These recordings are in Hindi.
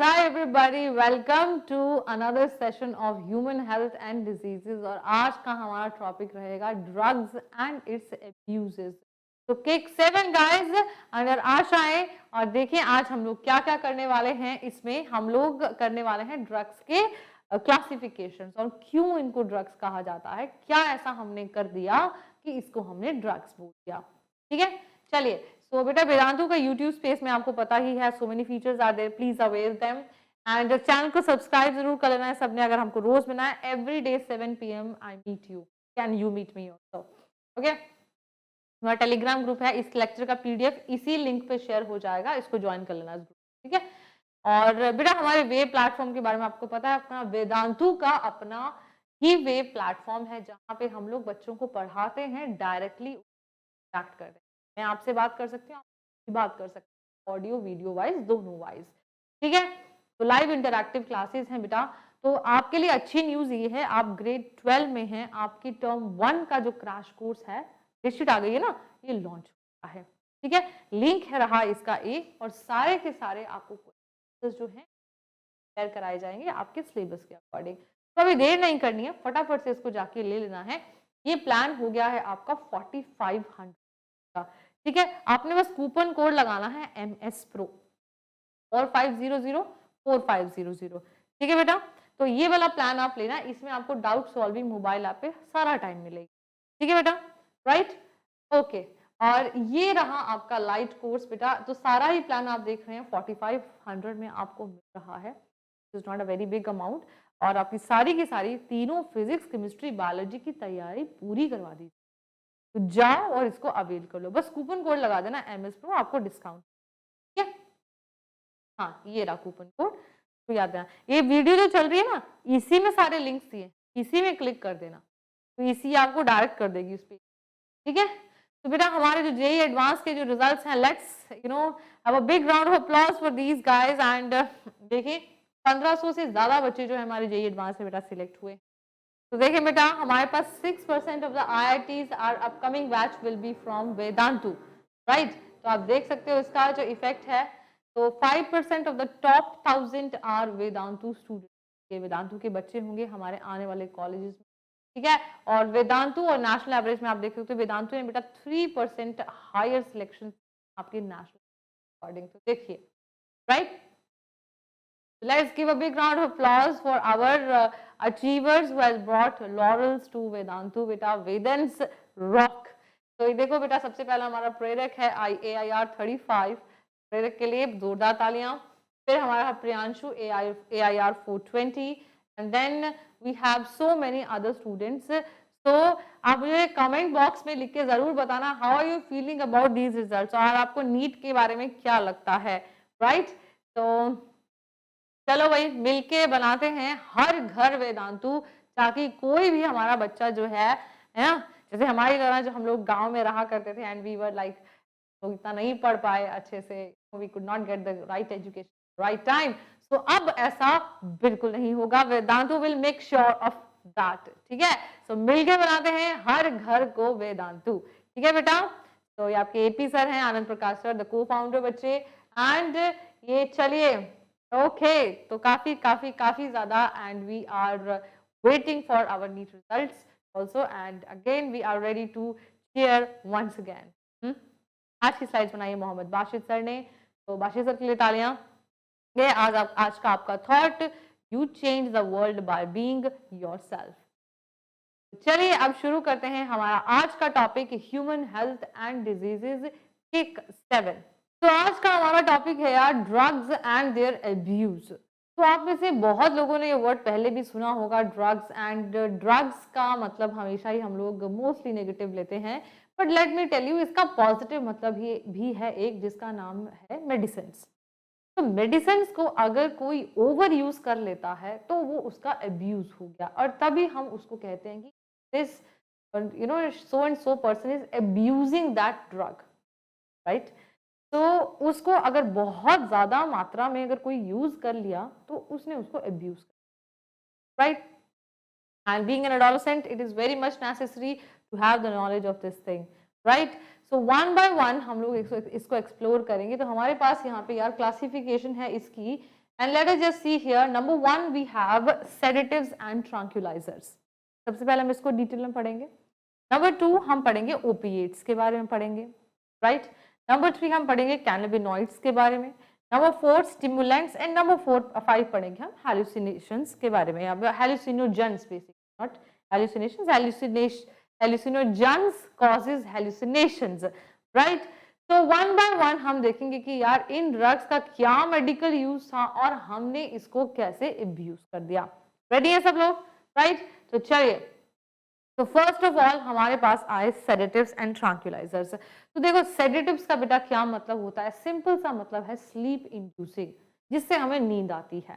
Guys, hi everybody, welcome to another session of human health and diseases. और आज का हमारा टॉपिक रहेगा ड्रग्स एंड इट्स अब्यूजेस। तो किक 7 गाइस, अगर आशाएं, और देखिए आज हम लोग क्या क्या करने वाले हैं। इसमें हम लोग करने वाले हैं ड्रग्स के क्लासिफिकेशंस और क्यों इनको ड्रग्स कहा जाता है, क्या ऐसा हमने कर दिया कि इसको हमने ड्रग्स बोल दिया। ठीक है, चलिए। सो बेटा वेदांतु का यूट्यूब स्पेस में आपको पता ही है, so many features are there, please avail them and channel को सब्सक्राइब जरूर कर लेना है सबने। अगर हमको रोज बनाए every day 7 PM I meet you, can you meet me also. Okay, हमारा टेलीग्राम ग्रुप है, इस लेक्चर का PDF इसी लिंक पे शेयर हो जाएगा, इसको ज्वाइन कर लेना ग्रुप। ठीक है, और बेटा हमारे वेब प्लेटफॉर्म के बारे में आपको पता है, अपना वेदांतु का अपना ही वेब प्लेटफॉर्म है जहाँ पे हम लोग बच्चों को पढ़ाते हैं, डायरेक्टली इंटरेक्ट कर रहे हैं। मैं आपसे बात कर सकती हूँ, आप बात कर सकते हैं, ऑडियो वीडियो वाइज दोनों वाइज। ठीक है, तो लाइव इंटरैक्टिव क्लासेस हैं बेटा। तो आपके लिए अच्छी न्यूज ये है, आप ग्रेड 12 में हैं, आपकी टर्म 1 का जो क्रैश कोर्स है, डेटशीट आ गई है ना, ये लॉन्च हुआ है। ठीक है, लिंक है रहा इसका और सारे के सारे आपको जो है शेयर कराए जाएंगे आपके सिलेबस के अकॉर्डिंग। तो अभी देर नहीं करनी है, फटाफट से इसको जाके ले लेना है। ये प्लान हो गया है आपका 4500 का। ठीक है, आपने बस कूपन कोड लगाना है MS Pro 4500 4500। ठीक है बेटा, तो ये वाला प्लान आप लेना, इसमें आपको डाउट सॉल्विंग मोबाइल ऐप पे सारा टाइम मिलेगी। ठीक है बेटा, राइट, ओके। और ये रहा आपका लाइट कोर्स बेटा। तो सारा ही प्लान आप देख रहे हैं 4500 में आपको मिल रहा है, is not a very big amount. और आपकी सारी की सारी तीनों फिजिक्स, केमिस्ट्री, बायोलॉजी की तैयारी पूरी करवा दी। तो जाओ और इसको अवेल कर लो, बस कूपन कोड लगा देना MS Pro, आपको डिस्काउंट। ठीक है, हाँ ये रहा कूपन कोड, तो याद रखना। ये वीडियो जो चल रही है ना, इसी में सारे लिंक्स दिए, इसी में क्लिक कर देना, तो इसी आपको डायरेक्ट कर देगी उस पर। ठीक है, तो बेटा हमारे जो JEE एडवांस के जो रिजल्ट्स हैं, let's have a big round of applause for these guys. And देखिए 1500 से ज्यादा बच्चे जो है हमारे JEE एडवांस में बेटा सिलेक्ट हुए। तो देखिए बेटा हमारे पास 6% of the IITs are upcoming batch will be from Vedantu, right. तो आप देख सकते हो इसका जो इफेक्ट है। तो 5% of the top 1000 are Vedantu student, ये वेदांतु के बच्चे होंगे हमारे आने वाले कॉलेजेस में। ठीक है, और वेदांतु और नेशनल एवरेज में आप देख सकते हो वेदांतु में बेटा 3% हायर सिलेक्शन आपके नेशनल अकॉर्डिंग। तो देखिए, right, let's give a big round of applause for our achievers who has brought laurels to Vedantu beta, Vedans rock। तो ये देखो बेटा, सबसे पहला हमारा प्रेरक है AIR 35, प्रेरक के लिए जोरदार तालियां। फिर हमारा Priyanshu AIR 420 and then we have so many other students. तो आप मुझे कमेंट बॉक्स में लिख के जरूर बताना how are you feeling about these results, और आपको नीट के बारे में क्या लगता है, राइट। तो चलो भाई मिलके बनाते हैं हर घर वेदांतु, ताकि कोई भी हमारा बच्चा जो है ना, जैसे हमारी तरह जो हम लोग गांव में रहा करते थे एंड वी वर लाइक, तो इतना नहीं पढ़ पाए अच्छे से, we could not get the right education right time. So अब ऐसा बिल्कुल नहीं होगा, Vedantu will make sure of that. ठीक है, सो मिलके बनाते हैं हर घर को वेदांतु। ठीक है बेटा, तो ये आपके AP सर हैं, Anand Prakash sir, the co founder बच्चे। एंड ये चलिए ओके, तो काफी काफी काफी ज्यादा, and we are waiting for our NEET results also, and again we are ready to share once again. आज की स्लाइड्स बनाई है मोहम्मद बाशिद सर ने, तो बाशिद सर के लिए तालियां। ये आज का आपका thought, you change the world by being yourself. चलिए अब शुरू करते हैं हमारा आज का topic, human health and diseases, kick 7। तो आज का हमारा टॉपिक है यार ड्रग्स एंड देयर अब्यूज। तो आप में से बहुत लोगों ने ये वर्ड पहले भी सुना होगा, ड्रग्स। एंड ड्रग्स का मतलब हमेशा ही हम लोग मोस्टली नेगेटिव लेते हैं, but let me tell you इसका पॉजिटिव मतलब भी है एक, जिसका नाम है मेडिसिन। तो मेडिसिन को अगर कोई ओवर यूज कर लेता है तो वो उसका अब्यूज हो गया, और तभी हम उसको कहते हैं कि this so and so person is abusing that drug, right. तो उसको अगर बहुत ज्यादा मात्रा में अगर कोई यूज कर लिया तो उसने उसको अब्यूज कर, right. And being an adolescent it is very much necessary to have the knowledge of this thing, right. So one by one हम लोग इसको एक्सप्लोर करेंगे। तो हमारे पास यहाँ पे यार क्लासिफिकेशन है इसकी, And let us just see here. Number 1 we have sedatives and tranquilizers. सबसे पहले हम इसको डिटेल में पढ़ेंगे. Number 2 हम पढ़ेंगे ओपिएट्स के बारे में पढ़ेंगे, राइट. Number 3 हम पढ़ेंगे कैनाबिनॉइड्स के बारे में. Number 4 स्टिमुलेंट्स एंड नंबर 5 पढ़ेंगे हम हेलुसिनेशंस के बारे में, या hallucinogens basically, not hallucinations. Hallucinogens causes hallucinations, right. तो 1 by 1 हम देखेंगे कि यार इन ड्रग्स का क्या मेडिकल यूज था और हमने इसको कैसे अब्यूज कर दिया. रेडी है सब लोग, राइट. तो चलिए, तो फर्स्ट ऑफ ऑल हमारे पास आए सेडेटिव्स एंड ट्रैंक्विलाइजर्स. तो देखो सेडेटिव्स का बेटा क्या मतलब होता है, सिंपल सा मतलब है स्लीप इंड्यूसिंग, जिससे हमें नींद आती है.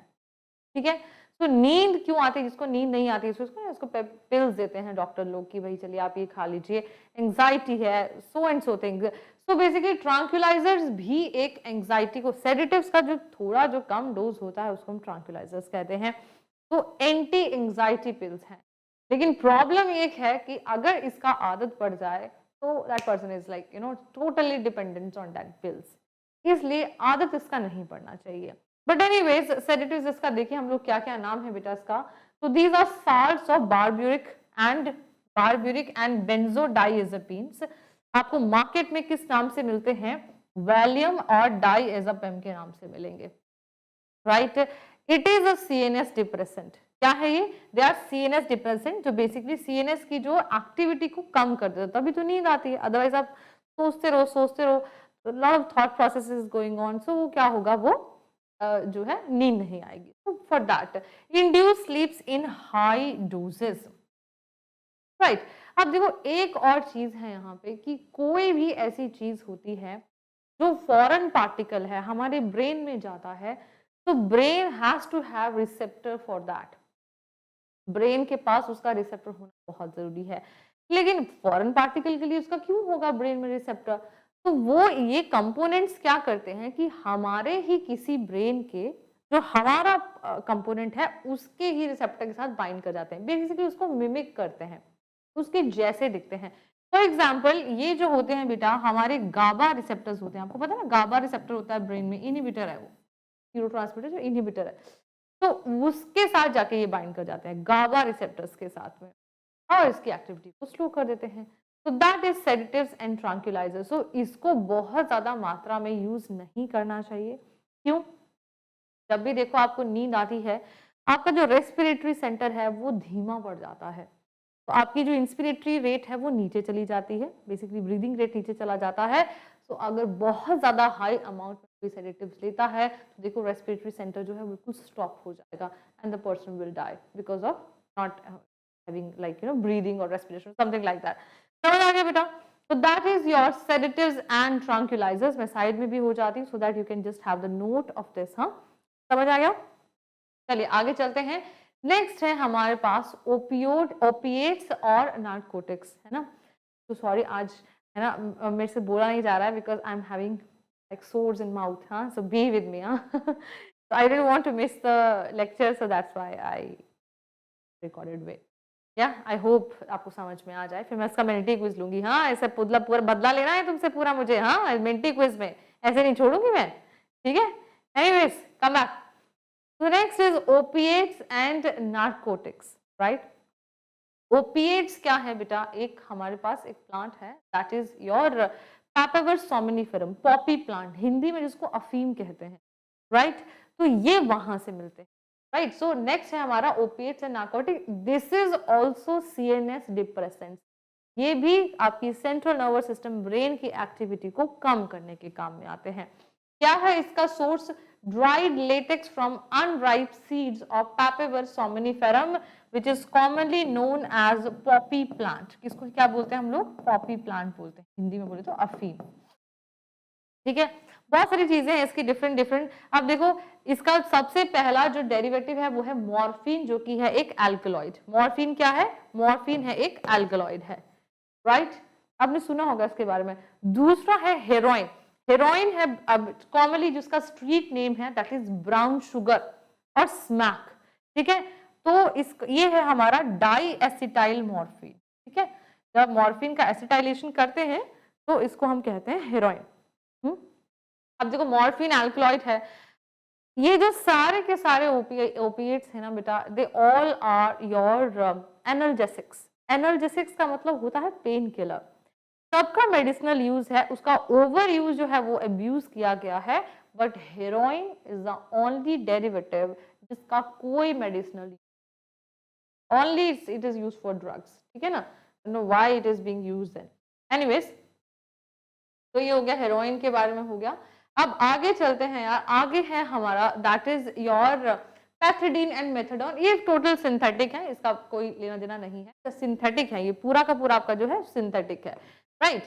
ठीक है. तो नींद क्यों आती है, जिसको नींद नहीं आती है इसको पिल्स देते हैं डॉक्टर लोग कि भाई चलिए आप ये खा लीजिए, एंजाइटी है, so and so things. So basically tranquillisers भी एक एंजाइटी को, सेडेटिव्स का जो थोड़ा जो कम डोज होता है उसको हम ट्रैंक्विलाइजर्स कहते हैं. तो एंटी एंजाइटी पिल्स हैं. लेकिन प्रॉब्लम ये है कि अगर इसका आदत पड़ जाए तो that person is like totally dependent on that pills. इसलिए आदत इसका नहीं पड़ना चाहिए. बट एनीवेज सेडेटिव्स इसका देखिए हम लोग क्या क्या नाम है बेटा इसका. तो these are salts of barbituric and benzodiazepines. आपको मार्केट में किस नाम से मिलते हैं, वैलियम और डाइएज़ेपिम के नाम से मिलेंगे, right. It is a CNS depressant. क्या है ये, दे आर सीएनएस डिप्रेसेंट, जो बेसिकली सीएनएस की जो एक्टिविटी को कम कर देता है, तभी तो नींद आती है. अदरवाइज आप सोचते रहो, lot of thought process is going on, so वो क्या होगा, वो जो है नींद नहीं आएगी. तो for that induce स्लीप्स in high doses, right. अब देखो एक और चीज है यहाँ पे कि कोई भी ऐसी चीज होती है जो फॉरेन पार्टिकल है हमारे ब्रेन में जाता है, तो brain has to have receptor for that. Brain के पास उसका रिसेप्टर होना बहुत जरूरी है. लेकिन फॉरेन पार्टिकल के लिए उसका क्यों होगा ब्रेन में रिसेप्टर. तो वो ये कंपोनेंट्स क्या करते हैं कि हमारे ही किसी ब्रेन के जो हमारा कंपोनेंट है उसके ही रिसेप्टर के साथ बाइंड कर जाते हैं, बेसिकली उसको मिमिक करते हैं, उसके जैसे दिखते हैं. फॉर एग्जाम्पल ये जो होते हैं बेटा हमारे गाबा रिसेप्टर्स होते हैं, आपको पता है ना गाबा रिसेप्टर होता है ब्रेन में, इनहिबिटर है वो, न्यूरोट्रांसमीटर जो इनहिबिटर है, तो उसके साथ जाके ये बाइंड कर जाते हैं गाबा रिसेप्टर्स के साथ में और इसकी एक्टिविटी को स्लो कर देते हैं. तो that is sedatives and tranquillisers. So इसको बहुत ज्यादा मात्रा में यूज नहीं करना चाहिए. क्यों, जब भी देखो आपको नींद आती है आपका जो रेस्पिरेटरी सेंटर है वो धीमा पड़ जाता है, तो आपकी जो इंस्पिरेटरी रेट है वो नीचे चली जाती है, बेसिकली ब्रीदिंग रेट नीचे चला जाता है. तो अगर बहुत ज्यादा हाई अमाउंट में कोई सेडेटिव्स लेता है तो देखो रेस्पिरेटरी सेंटर जो है बिल्कुल स्टॉप हो जाएगा and the person will die because of not having like breathing और रेस्पिरेशन समथिंग लाइक दैट. समझ आ गया बेटा. तो that is your sedatives and tranquilizers. मैं साइड में भी हो जाती हूँ so that you can just have the note of this. हाँ, समझ आ गया. चलिए आगे चलते हैं. नेक्स्ट है हमारे पास ओपिएट्स और नार्कोटिक्स, है ना. तो सॉरी आज है ना मेरे से बोला नहीं जा रहा है because I am having like source in mouth. हाँ, सो बी विद मी. हाँ, so I didn't want to miss the lecture, so that's why I recorded way. Yeah, I hope आपको समझ में आ जाए. फिर मैं इसका मेंटी क्विज लूंगी. हाँ, ऐसे पूरा बदला लेना है तुमसे पूरा मुझे. हाँ, मेंटी क्विज में ऐसे नहीं छोड़ूंगी मैं, ठीक है. Anyways, come back. So next is opiates and narcotics, right? Opiates क्या है बेटा, एक हमारे पास एक प्लांट है that is your Papaver somniferum, Poppy plant, Hindi में जिसको अफीम कहते हैं, right? तो ये वहां से मिलते हैं, right? So next है हमारा opiates and narcotics. This is also CNS depressants. ये भी आपकी सेंट्रल नर्वस सिस्टम ब्रेन की एक्टिविटी को कम करने के काम में आते हैं. क्या है इसका source, dried latex from unripe seeds of Papaver somniferum which is commonly known as poppy plant. किसको क्या बोलते हैं हम लोग, पॉपी प्लांट बोलते हैं, हिंदी में बोले तो अफीम. ठीक है, बहुत सारी चीजें हैं इसकी डिफरेंट. अब देखो इसका सबसे पहला जो डेरिवेटिव है वो है मॉर्फिन, जो कि है एक एल्कलॉइड. मॉर्फिन क्या है, मॉर्फिन है एक एल्कलॉइड है, राइट. आपने सुना होगा इसके बारे में. दूसरा है हेरोइन. हेरोइन है अब कॉमनली जिसका स्ट्रीट नेम है दैट इज ब्राउन शुगर और स्मैक. ठीक है, तो ये है हमारा डाई एसिटाइल मॉर्फिन. ठीक है, जब मॉर्फिन का एसिटाइलेशन करते हैं तो इसको हम कहते हैं हेरोइन. अब देखो मॉर्फिन एल्कलॉइड है, ये जो सारे के सारे ओपिएट्स है ना बेटा, they all are your analgesics. Analgesics का मतलब होता है पेन किलर। सबका मेडिसिनल यूज है, उसका ओवर यूज जो है वो अब्यूज किया गया है, but heroin is the only derivative जिसका कोई medicinal, only it is use for drugs, ठीक है ना, know why it is being used then. Anyways, तो ये हो गया हेरोइन के बारे में हो गया। अब आगे चलते हैं यार, आगे है हमारा that is your pethidine and methadone. ये टोटल सिंथेटिक है, इसका कोई लेना देना नहीं है, सिंथेटिक है, ये पूरा का पूरा आपका जो है सिंथेटिक है, राइट।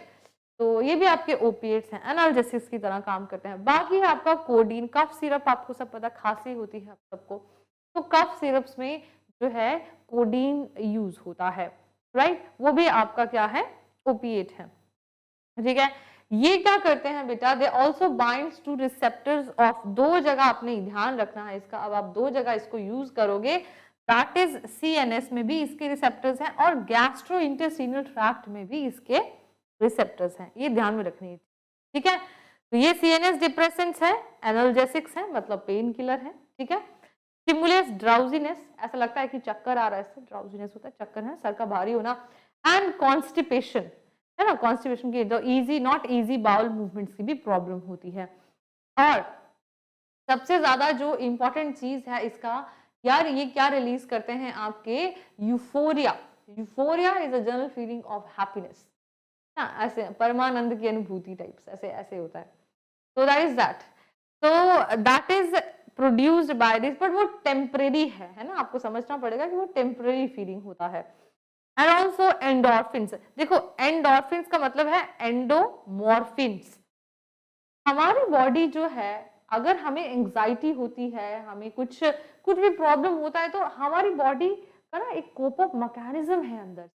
तो ये भी आपके ओपिएट्स हैं, एनाल्जेसिक्स की तरह काम करते हैं। बाकी है आपका कोडीन, कफ सिरप, आपको सब पता, खांसी होती है आप सबको, तो कफ सिरप्स में जो है कोडीन यूज होता है, राइट, वो भी आपका क्या है, ओपिएट है, ठीक है। ये क्या करते हैं बेटा, they also binds two receptors of, दो जगह आपने ध्यान रखना है इसका, अब आप दो जगह इसको यूज करोगे, दैट इज सीएनएस में भी इसके रिसेप्टर्स हैं और गैस्ट्रो इंटेस्टिनल ट्रैक्ट में भी इसके रिसेप्टर्स हैं, ये ध्यान में रखनी है, ठीक है। तो ये सीएनएस डिप्रेसेंट्स है, एनाल्जेसिक्स है, मतलब पेन किलर है, ठीक है। स्टिमुलेट्स ड्राउजीनेस, ऐसा लगता है कि चक्कर आ रहा है, इससे ड्राउजीनेस होता है, चक्कर है, सर का भारी होना, एंड कॉन्स्टिपेशन है ना, कॉन्स्टिपेशन की जो easy not easy bowel movements की भी प्रॉब्लम होती है। और सबसे ज्यादा जो इंपॉर्टेंट चीज है इसका यार, ये क्या रिलीज करते हैं आपके, euphoria. Euphoria is a general feeling of happiness, ऐसे परमानंद की अनुभूति टाइप्स, ऐसे ऐसे होता है, तो दैट इज दैट, तो that is produced by this, but वो टेम्परेरी है ना, आपको समझना पड़ेगा कि वो टेम्परेरी फीलिंग होता है। एंड ऑल्सो एंडोर्फिन्स, देखो एंडोर्फिन्स का मतलब है एंडोमॉर्फिन्स। हमारी बॉडी जो है, अगर हमें एंजाइटी होती है, हमें कुछ भी प्रॉब्लम होता है, तो हमारी बॉडी का ना एक कोप अप मैकेनिज्म है अंदर,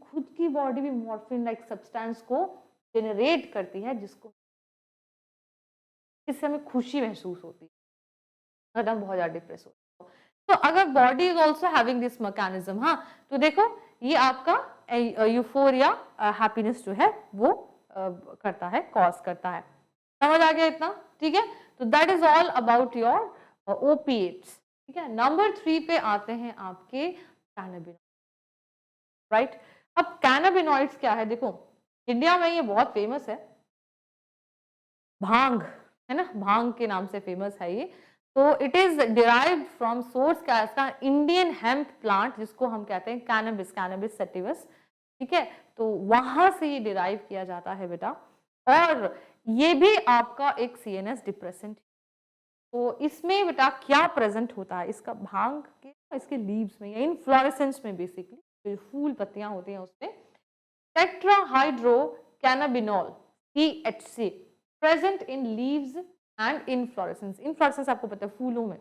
खुद की बॉडी भी मॉर्फिन लाइक सब्सटेंस को जनरेट करती है, जिसको इससे हमें खुशी महसूस होती है अगर हम बहुत ज्यादा डिप्रेस हो तो अगर body is also having this mechanism, हाँ, तो देखो ये आपका यूफोरिया हैप्पीनेस जो है वो करता है, कॉज करता है, समझ आ गया इतना, ठीक है। तो that is all about your opiates, ठीक है। नंबर 3 पे आते हैं आपके कैनाबिनॉइड्स, राइट। अब कैनाबिनॉइड्स क्या है, देखो इंडिया में ये बहुत फेमस है, भांग है ना, भांग के नाम से फेमस है ये। तो it is derived from source क्या है इसका, इंडियन हेम्प प्लांट, जिसको हम कहते हैं कैनबिस, कैनबिस सैटिवस, ठीक है। तो वहां से ये डिराइव किया जाता है बेटा, और ये भी आपका एक सीएनएस डिप्रेसेंट। तो इसमें बेटा क्या प्रेजेंट होता है, इसका भांग के इसके लीव्स में या इनफ्लोरेसेंस में, बेसिकली जो फूल पत्तियां होती हैं उसमें tetrahydro कैनाबिनॉल THC present in leaves and inflorescence. Inflorescence आपको पता है फूलों में।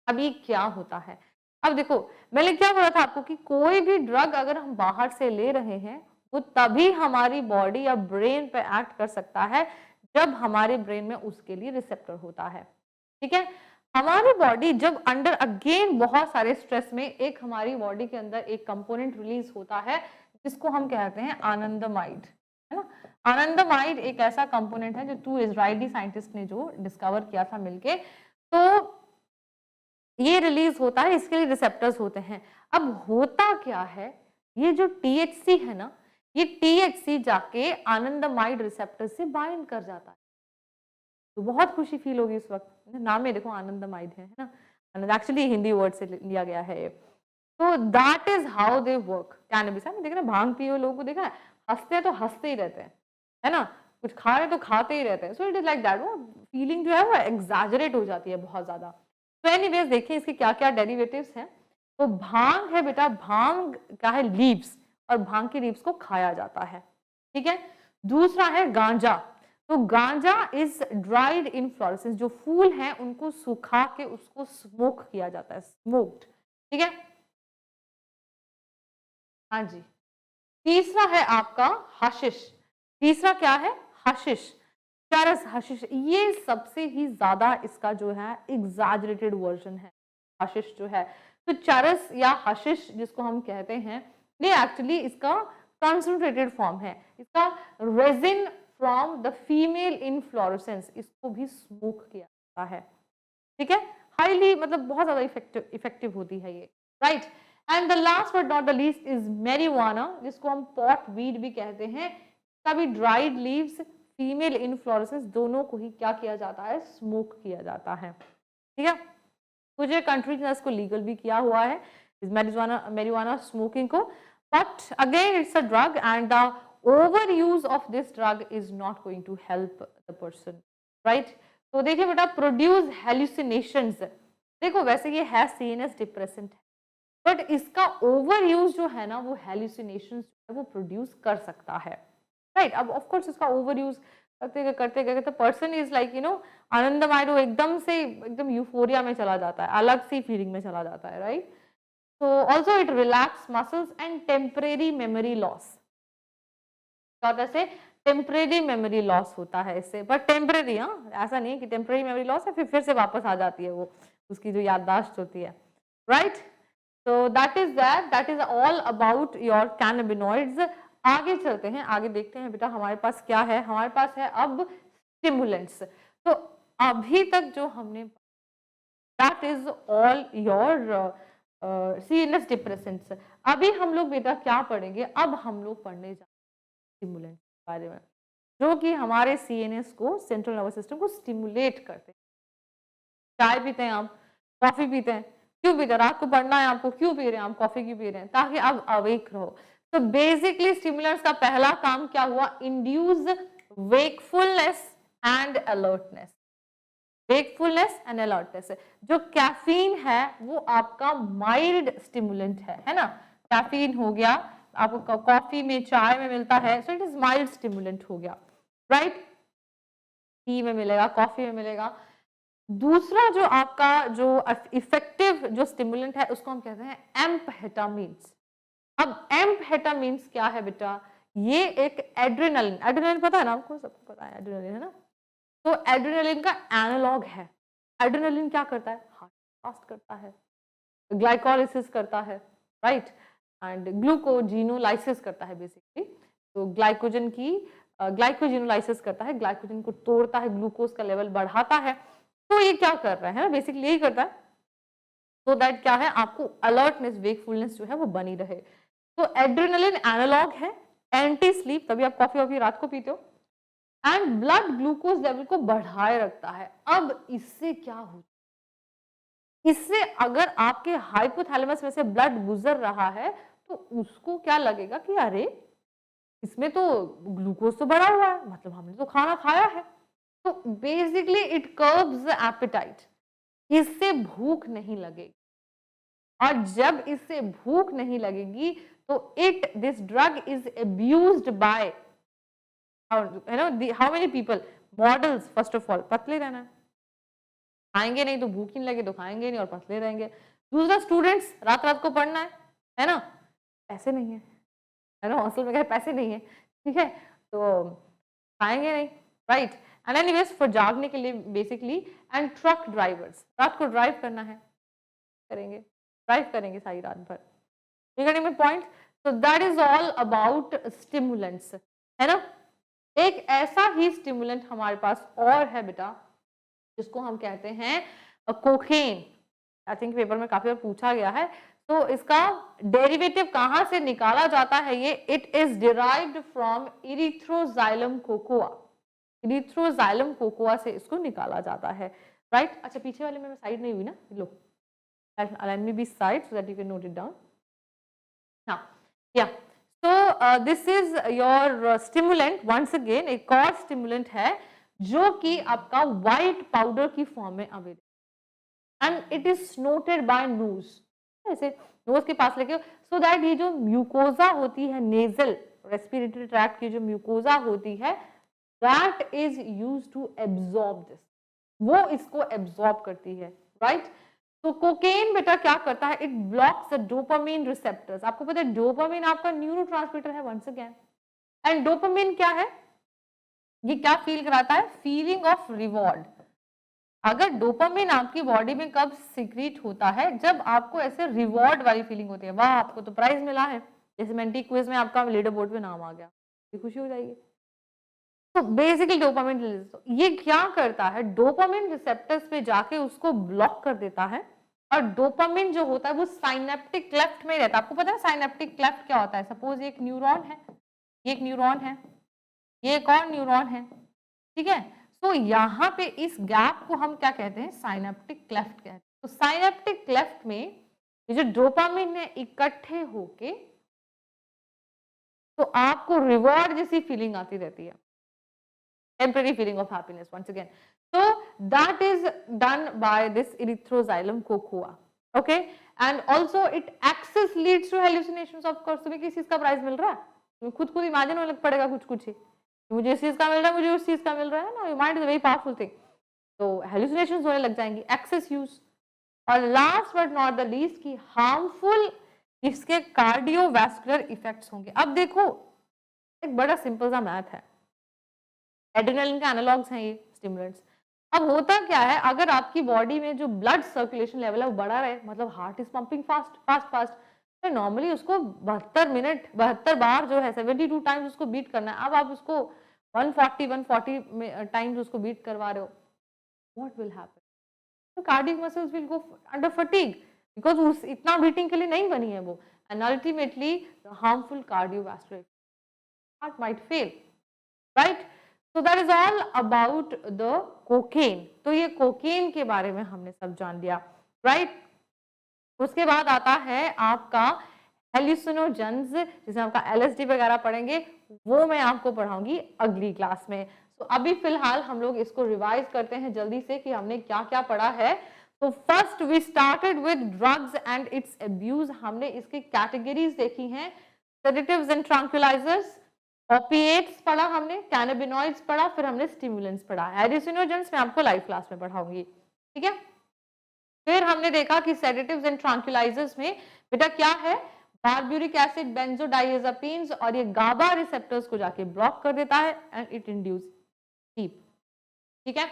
अब ये क्या होता है, अब देखो मैंने क्या बोला था आपको कि कोई भी ड्रग अगर हम बाहर से ले रहे हैं वो तभी हमारी बॉडी या ब्रेन पे एक्ट कर सकता है जब हमारे ब्रेन में उसके लिए रिसेप्टर होता है, ठीक है। हमारी बॉडी जब अंडर अगेन बहुत सारे स्ट्रेस में, एक हमारी बॉडी के अंदर एक कंपोनेंट रिलीज होता है जिसको हम कहते हैं आनंदमाइड, है ना। आनंदमाइड एक ऐसा कंपोनेंट है जो 2 इजराइली साइंटिस्ट ने जो डिस्कवर किया था मिलके, तो ये रिलीज होता है, इसके लिए रिसेप्टर्स होते हैं। अब होता क्या है, ये जो THC है ना, ये THC जाके आनंदमाइड रिसेप्टर से बाइंड कर जाता है, तो बहुत खुशी फील होगी उस वक्त, नाम में देखो आनंदमाइड है ना, एक्चुअली हिंदी वर्ड से लिया गया है ये। तो that is how they work. Cannabis है, देखा ना, भांग पिए लोगों को देखा है, हंसते हैं तो हंसते ही रहते हैं, है ना, कुछ खा रहे तो खाते ही रहते हैं। So it is like that, वो फीलिंग जो है वो एग्जैजरेट हो जाती है बहुत ज्यादा। तो एनीवेज देखिए इसके क्या क्या डेरिवेटिव्स हैं। तो भांग है बेटा, भांग का है लीव्स, और भांग की लीव्स को खाया जाता है, ठीक है। दूसरा है गांजा, तो गांजा इज ड्राइड इनफ्लोरेसेंस, जो फूल हैं उनको सुखा के उसको स्मोक किया जाता है, स्मोक्ड, ठीक है, हाँ जी। तीसरा है आपका हशिश, तीसरा क्या है, हशिश, चरस हशिश, ये सबसे ही ज्यादा इसका जो है एग्जैजरेटेड वर्जन है हशिश जो है। तो चरस या हशिश जिसको हम कहते हैं, ये एक्चुअली इसका कंसंट्रेटेड फॉर्म है, इसका resin from the female inflorescence, इसको भी स्मोक किया, सकता है, ठीक है, हाईली मतलब बहुत ज्यादा इफेक्टिव होती है ये, right. And the last but not the least is marijuana, जिसको हम पॉट वीड भी कहते हैं। सभी ड्राइड लीव्स, फीमेल इनफ्लोरेसेंस, दोनों को ही क्या किया जाता है, स्मोक किया जाता है, ठीक है। कुछ कंट्रीज ने इसको लीगल भी किया हुआ है, मैरिजुआना स्मोकिंग को, but again it's a drug and the over use of this drug is not going to help the person, right. तो देखिए बेटा, प्रोड्यूस हेल्यूसिनेशंस, देखो वैसे ये है सीएनएस डिप्रेसेंट है, बट इसका ओवर यूज जो है ना वो हेल्यूसिनेशंस वो प्रोड्यूस कर सकता है, राइट। अब ऑफ कोर्स इसका ओवर यूज करते करते person is like you know आनंदमय, वो एकदम से एकदम यूफोरिया में चला जाता है, अलग सी फीलिंग में चला जाता है, right. So also it relax muscles and temporary memory loss, से टेम्परेरी मेमोरी लॉस होता है इससे, बट टेम्परेरी, हाँ, ऐसा नहीं कि टेम्परेरी मेमोरी लॉस है फिर से वापस आ जाती है वो, उसकी जो याददाश्त होती है, right. So that is all about your cannabinoids. आगे चलते हैं, आगे देखते हैं बेटा हमारे पास क्या है, हमारे पास है अब स्टिमुलेंट्स। तो अभी तक जो हमने, that is all your CNS depressants. अभी हम लोग बेटा क्या पढ़ेंगे, अब हम लोग पढ़ने जा स्टिमुलेंट के बारे में, जो कि हमारे सीएनएस को, सेंट्रल नर्वस सिस्टम को स्टिमुलेट करते हैं। चाय पीते हैं आप, कॉफी पीते हैं, क्यों पीते हैं, रात को पढ़ना है आपको, क्यों पी रहे हैं आप, कॉफी क्यों पी रहे हैं, ताकि आप अवेक रहो। तो बेसिकली स्टिमुलेंट्स का पहला काम क्या हुआ, induce wakefulness and alertness, wakefulness and alertness. जो कैफीन है वो आपका माइल्ड स्टिमुलेंट है ना, कैफीन हो गया आपको कॉफी में, चाय में मिलता है, so it is mild stimulant हो गया, राइट। टी में मिलेगा, कॉफी में मिलेगा। दूसरा जो आपका जो इफेक्टिव जो स्टिमुलेंट है उसको हम कहते हैं एम्फेटामिन्स। अब एम्फेटामिन्स क्या है बेटा, ये एक एड्रेनलिन, एड्रेनलिन पता है ना आपको, सबको पता है एड्रेनलिन, है ना। तो एड्रेनलिन का एनालॉग है। एड्रेनलिन क्या करता है, हार्ट फास्ट करता है, ग्लाइकोलाइसिस करता है, राइट, एंड ग्लूकोजिनोलाइसिस करता है बेसिकली। तो ग्लाइकोजिनोलाइसिस करता है, ग्लाइकोजन को तोड़ता है, ग्लूकोज का लेवल बढ़ाता है। तो ये क्या कर रहा है, बेसिकली यही करता है, तो दैट क्या है, आपको अलर्टनेस, वेकफुलनेस जो है वो बनी रहे। तो एड्रेनलिन एनालॉग है, एंटी स्लीप, तभी आप कॉफी वॉफी रात को पीते हो, एंड ब्लड ग्लूकोज लेवल को बढ़ाए रखता है। अब इससे क्या होता है, इससे अगर आपके हाइपोथैलेमस में से ब्लड गुजर रहा है तो उसको क्या लगेगा कि अरे इसमें तो ग्लूकोज तो बढ़ा हुआ है, मतलब हमने तो खाना खाया है। तो बेसिकली इट कर्ब्स एपेटाइट, इससे भूख नहीं लगेगी, और जब इससे भूख नहीं लगेगी तो this drug is abused by how many people, models, first of all पतले रहना है, खाएंगे नहीं तो भूख नहीं लगे तो खाएंगे नहीं और पतले रहेंगे। दूसरा स्टूडेंट्स, रात रात को पढ़ना है ना, पैसे नहीं है ना, हॉस्टल में पैसे नहीं है, ठीक है, तो खाएंगे नहीं, राइट। एंड एनीवेज फॉर जागने के लिए बेसिकली, एंड ट्रक ड्राइवर्स, रात को ड्राइव करना है, ड्राइव करेंगे सारी रात भर, ठीक है पॉइंट। तो that is all about stimulants, है ना। एक ऐसा ही स्टिमुलेंट हमारे पास और है बेटा, जिसको हम कहते हैं कोकेन। आई थिंक पेपर में काफी बार पूछा गया है। तो इसका डेरिवेटिव कहां से निकाला जाता है ये, it is derived from Erythroxylum cocoa, Erythroxylum cocoa से इसको निकाला जाता है, राइट। अच्छा पीछे वाले में साइड नहीं हुई ना, लो align me be side so that you can note it down now, yeah। so this is your stimulant, once again एक और stimulant है जो कि आपका white powder की फॉर्म में available, and it is snorted by nose, ऐसे नोज के पास लेके, so that ये जो म्यूकोजा होती है, नेजल रेस्पिरेटरी ट्रैक्ट की जो म्यूकोजा होती है, that is used to absorb this, वो इसको एब्जॉर्ब करती है, राइट। तो कोकेन बेटा क्या करता है, it blocks the dopamine receptors. आपको पता है डोपामिन आपका न्यूरोट्रांसमीटर है, वंस अगेन, एंड डोपामिन क्या है, ये क्या फील कराता है, फीलिंग ऑफ रिवॉर्ड। अगर डोपामिन आपकी बॉडी में कब सीक्रेट होता है, जब आपको ऐसे रिवॉर्ड वाली फीलिंग होती है, वाह आपको तो प्राइज मिला है, जैसे मेंटी क्विज में आपका लीडर बोर्ड पे नाम आ गया, खुशी हो जाएगी, तो बेसिकली डोपामिन रिलीज, तो ये क्या करता है, डोपामिन रिसेप्टर्स पे जाके उसको ब्लॉक कर देता है। और डोपामिन जो होता है वो साइनेप्टिक क्लेफ्ट में रहता है। आपको पता है साइनेप्टिक क्लेफ्ट क्या होता है? सपोज एक न्यूरॉन है, ये एक न्यूरॉन है, ये एक और न्यूरॉन है, ठीक है। तो यहाँ पे इस गैप को हम क्या कहते हैं? साइनेप्टिक क्लेफ्ट कहते हैं। तो साइनेप्टिक क्लेफ्ट में ये जो डोपामिन है इकट्ठे होके तो आपको रिवॉर्ड जैसी फीलिंग आती रहती है, temporary feeling of happiness once again. So that is done by this erythroxylum cocoa, okay, and also it access leads to hallucinations. Of course तुम्हें किस चीज का प्राइज मिल रहा है, तुम्हें खुद खुद इमेजिन होने लग पड़ेगा कुछ कुछ ही, मुझे इस चीज का मिल रहा है, मुझे उस चीज का मिल रहा है ना, mind is very powerful thing, तो हेलुसिनेशंस होने लग जाएंगी, एक्सेस यूज। और last but not the least की हार्मफुल इसके कार्डियोवैस्कुलर इफेक्ट्स होंगे। अब देखो एक बड़ा सिंपल सा मैथ है, एड्रेनलिन के एनालॉग्स हैं ये स्टिमुलेंट्स। अब होता क्या है, अगर आपकी बॉडी में जो ब्लड सर्कुलेशन लेवल है वो बढ़ा रहे, मतलब heart is pumping fast fast fast, तो नॉर्मली उसको 72 बार जो है 72 टाइम्स उसको बीट करना है। अब आप उसको 140 टाइम्स उसको बीट करवा रहे हो, व्हाट विल हैपन? तो cardiac muscles will go under fatigue, because उस इतना बीटिंग के लिए नहीं बनी है वो, and ultimately the harmful cardiovascular heart might fail, right. So that is all about the cocaine. तो ये कोकेन के बारे में हमने सब जान लिया, right? उसके बाद आता है आपका हेल्यूसिनोजेंस, जिसमें आपका LSD वगैरह पढ़ेंगे, वो मैं आपको पढ़ाऊंगी अगली क्लास में। तो अभी फिलहाल हम लोग इसको रिवाइज करते हैं जल्दी से कि हमने क्या क्या पढ़ा है। तो first we started with drugs and its abuse. हमने इसकी कैटेगरीज देखी हैं, सेडेटिव्स एंड ट्रैंक्विलाइजर्स, ओपिएट्स पढ़ा हमने, कैनाबिनॉइड्स पढ़ा, फिर हमने स्टिमुलेंट्स पढ़ा। हेल्यूसिनोजेंस मैं आपको लाइव क्लास में पढ़ाऊंगी, ठीक है। फिर हमने देखा कि सेडेटिव्स एंड ट्रैंक्विलाइजर्स में बेटा क्या है, बारब्यूरिक एसिड, बेंजोडाइएजापीन्स, और ये गाबा रिसेप्टर्स को जाके ब्लॉक कर देता है एंड इट इंड्यूस स्लीप, ठीक है।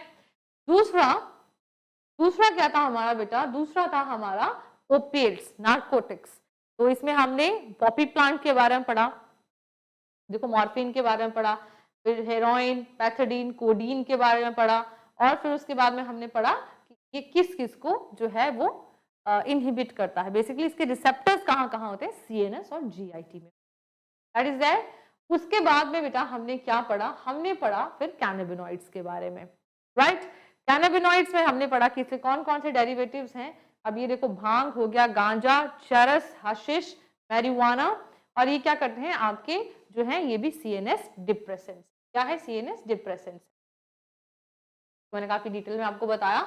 दूसरा क्या था हमारा बेटा, दूसरा था हमारा ओपिएट्स, नार्कोटिक्स। तो इसमें हमने पॉपी प्लांट के बारे में पढ़ा, देखो मॉर्फिन के बारे में पढ़ा, फिर हेरोइन, पैथोडीन, कोडीन के बारे में पढ़ा, और फिर उसके बाद में हमने पढ़ा कि ये किस किस को जो है वो इनहिबिट करता है, बेसिकली इसके रिसेप्टर्स कहाँ कहाँ होते हैं, CNS और GIT में, दैट इज दैट। उसके बाद में बेटा हमने क्या पढ़ा, हमने पढ़ा फिर कैनाबिनॉइड्स के बारे में, राइट। कैनाबिनॉइड्स में हमने पढ़ा कि इसके कौन कौन से डेरिवेटिव्स हैं। अब ये देखो भांग हो गया, गांजा, चरस, हशिश, मैरिजुआना, और ये क्या करते हैं आपके जो है ये भी CNS डिप्रेसेंट्स। क्या है? CNS डिप्रेसेंट्स, मैंने काफी डिटेल में आपको बताया।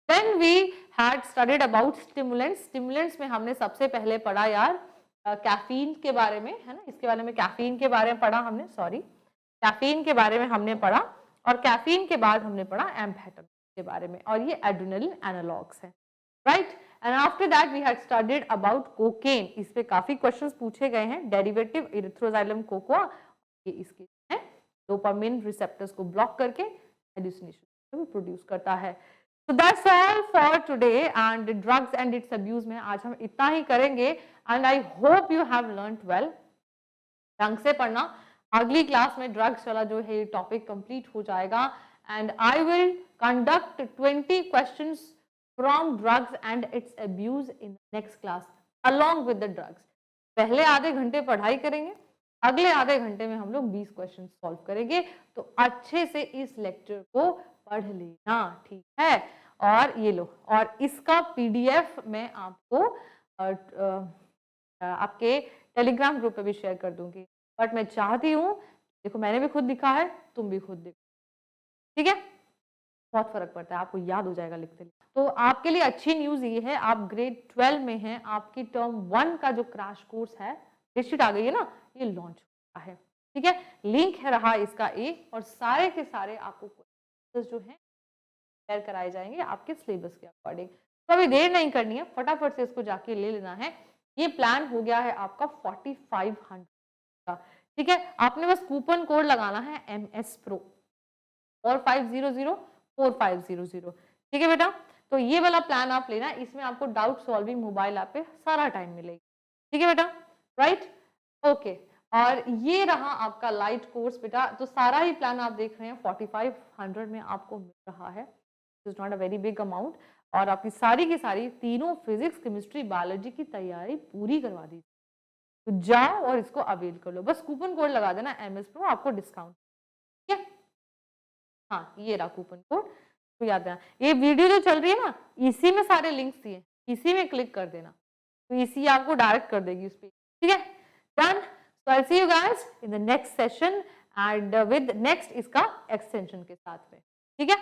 Then we had studied about stimulants. Stimulants में हमने सबसे पहले पढ़ा यार कैफीन के बारे में, है ना, इसके बारे में कैफीन के बारे में पढ़ा हमने, सॉरी कैफीन के बारे में हमने पढ़ा, और कैफीन के बाद हमने पढ़ा एम्फेटामिन के बारे में, और ये एड्रेनलिन एनालॉग्स है, right. And after that we had studied about cocaine. इस पे काफी क्वेश्चंस पूछे गए हैं। डेरिवेटिव इरिथ्रोजाइलम कोकोआ, ये इसके है डोपामिन रिसेप्टर्स को ब्लॉक करके हेलुसिनेशन प्रोड्यूस करता है। So that's all for today and drugs and its abuse में आज हम इतना ही करेंगे, and I hope you have learnt well। ढंग से पढ़ना, अगली क्लास में ड्रग्स वाला जो है टॉपिक कंप्लीट हो जाएगा, and I will conduct 20 questions from drugs and its abuse in the next class along with the drugs। पहले आधे घंटे पढ़ाई करेंगे, अगले आधे घंटे में हम लोग 20 क्वेश्चन सॉल्व करेंगे। तो अच्छे से इस लेक्चर को पढ़ लेना, ठीक है। और ये लो, और इसका PDF मैं आपको आपके टेलीग्राम ग्रुप पे भी शेयर कर दूंगी, बट मैं चाहती हूँ, देखो मैंने भी खुद लिखा है, तुम भी खुद देखो, ठीक है। बहुत फर्क पड़ता है, आपको याद हो जाएगा लिखते लिखते। तो आपके लिए अच्छी न्यूज ये है, आप ग्रेड 12 में हैं, आपकी टर्म 1 का जो क्रैश कोर्स है, डेटशीट आ गई है ना, ये लॉन्च हुआ है, ठीक है। लिंक है रहा इसका और सारे के सारे आपको जो है शेयर कराए जाएंगे आपके सिलेबस के अकॉर्डिंग। तो अभी देर नहीं करनी है, फटाफट से इसको जाके ले लेना है। ये प्लान हो गया है आपका 4500 का, ठीक है। आपने बस कूपन कोड लगाना है MS Pro 4500 ठीक है बेटा। तो ये वाला प्लान आप लेना, इसमें आपको डाउट सॉल्विंग मोबाइल ऐप पे सारा टाइम मिलेगा, ठीक है बेटा, राइट, ओके। और ये रहा आपका लाइट कोर्स बेटा। तो सारा ही प्लान आप देख रहे हैं 4500 में आपको मिल रहा है, is not a very big amount. और आपकी सारी की सारी तीनों फिजिक्स, केमिस्ट्री, बायोलॉजी की तैयारी पूरी करवा दी। तो जाओ और इसको अवेल कर लो, बस कूपन कोड लगा देना MS Pro, आपको डिस्काउंट, ठीक है। हाँ, ये रहा कूपन कोड, तो याद रखना। ये वीडियो जो चल रही है ना, इसी में सारे लिंक्स दिए, इसी में क्लिक कर देना, तो इसी आपको डायरेक्ट कर देगी उस पर, ठीक है। Done. So I see you guys in the next session and with next इसका एक्सटेंशन के साथ में, ठीक है।